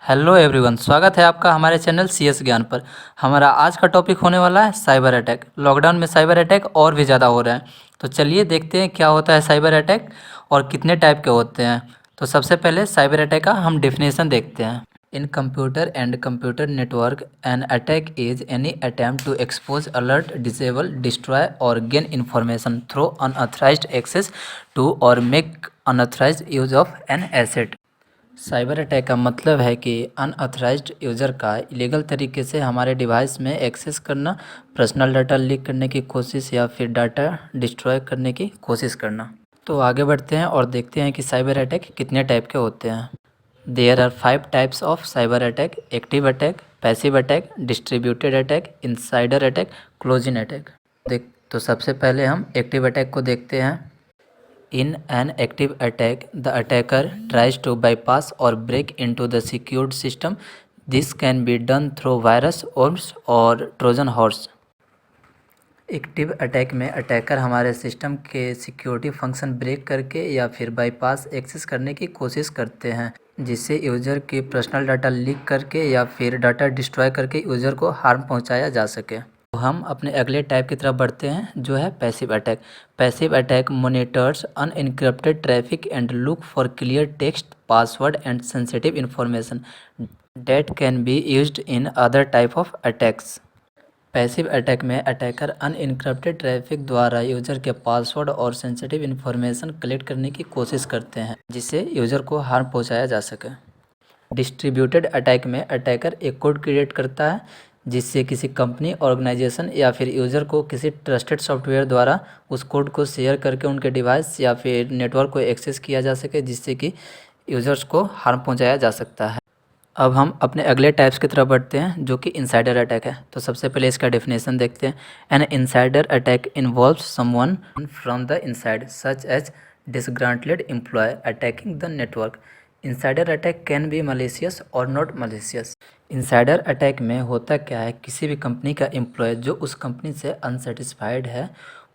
Hello everyone, स्वागत है आपका हमारे चैनल CS ज्ञान पर। हमारा आज का टॉपिक होने वाला है साइबर अटैक। लॉकडाउन में साइबर अटैक और भी ज़्यादा हो रहे हैं, तो चलिए देखते हैं क्या होता है साइबर अटैक और कितने टाइप के होते हैं। तो सबसे पहले साइबर अटैक का हम डेफिनेशन देखते हैं। In computer and computer network an attack is any attempt to expose, alert, disable, destroy और gain information through unauthorized access to और make unauthorized use of an asset. Cyber attack का मतलब है कि अनऑथराइज्ड यूज़र का illegal तरीके से हमारे डिवाइस में एक्सेस करना, पर्सनल डाटा लीक करने की कोशिश या फिर डाटा डिस्ट्रॉय करने की कोशिश करना। तो आगे बढ़ते हैं और देखते हैं कि साइबर अटैक कितने टाइप के होते हैं। There are 5 types of cyber attack: active attack, passive attack, distributed attack, insider attack, closing attack. तो सबसे पहले हम एक्टिव अटैक को देखते हैं। In an active attack, the attacker tries to bypass or break into the secured system. This can be done through virus, worms or Trojan horse. Active attack में attacker हमारे system के security function break करके या फिर bypass access करने की कोशिश करते हैं, जिससे यूज़र की पर्सनल डाटा लीक करके या फिर डाटा डिस्ट्रॉय करके यूज़र को हार्म पहुंचाया जा सके। तो हम अपने अगले टाइप की तरफ बढ़ते हैं, जो है passive attack. Passive attack monitors unencrypted traffic and look for clear text, password and sensitive information that can be used in other type of attacks. Passive attack में अटैकर अनइनक्रप्टेड ट्रैफिक द्वारा user के password और sensitive information collect करने की कोशिश करते हैं, जिससे यूज़र को हार्म पहुंचाया जा सके। डिस्ट्रीब्यूटेड अटैक में अटैकर एक कोड क्रिएट करता है, जिससे किसी कंपनी, ऑर्गेनाइजेशन या फिर यूज़र को किसी ट्रस्टेड सॉफ्टवेयर द्वारा उस कोड को शेयर करके उनके डिवाइस या फिर नेटवर्क को एक्सेस किया जा सके, जिससे कि यूज़र्स को हार्म पहुंचाया जा सकता है। अब हम अपने अगले टाइप्स की तरफ बढ़ते हैं, जो कि इनसाइडर अटैक है। तो सबसे पहले इसका डेफिनेशन देखते हैं। An insider attack involves someone from the inside such as disgruntled employee attacking the network. Insider attack can be malicious और नॉट मलिशियस। इनसाइडर अटैक में होता क्या है, किसी भी कंपनी का एम्प्लॉय जो उस कंपनी से अनसेटिस्फाइड है,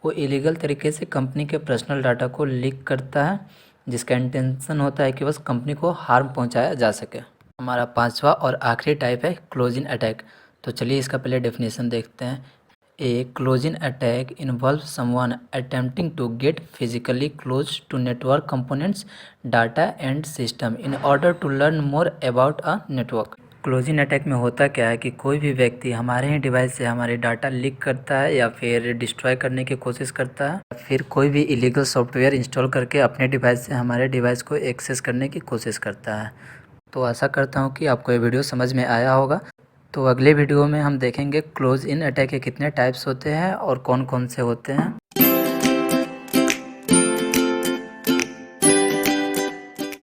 वो इलीगल तरीके से कंपनी के पर्सनल डाटा को लीक करता है, जिसका इंटेंशन होता है कि बस कंपनी को हार्म पहुंचाया जा सके। हमारा पांचवा और आखिरी टाइप है क्लोजिंग अटैक। तो चलिए इसका पहले डेफिनेशन देखते हैं। A closing attack involve someone attempting to get physically close to network components, data and system in order to learn more about a network. Closing attack में होता क्या है कि कोई भी व्यक्ति हमारे ही डिवाइस से हमारे डाटा लीक करता है या फिर डिस्ट्रॉय करने की कोशिश करता है, फिर कोई भी इलीगल सॉफ्टवेयर इंस्टॉल करके अपने डिवाइस से हमारे डिवाइस को एक्सेस करने की कोशिश करता है। तो आशा करता हूँ कि आपको ये वीडियो समझ में आया होगा। तो अगले वीडियो में हम देखेंगे क्लोज इन अटैक के कितने टाइप्स होते हैं और कौन कौन से होते हैं।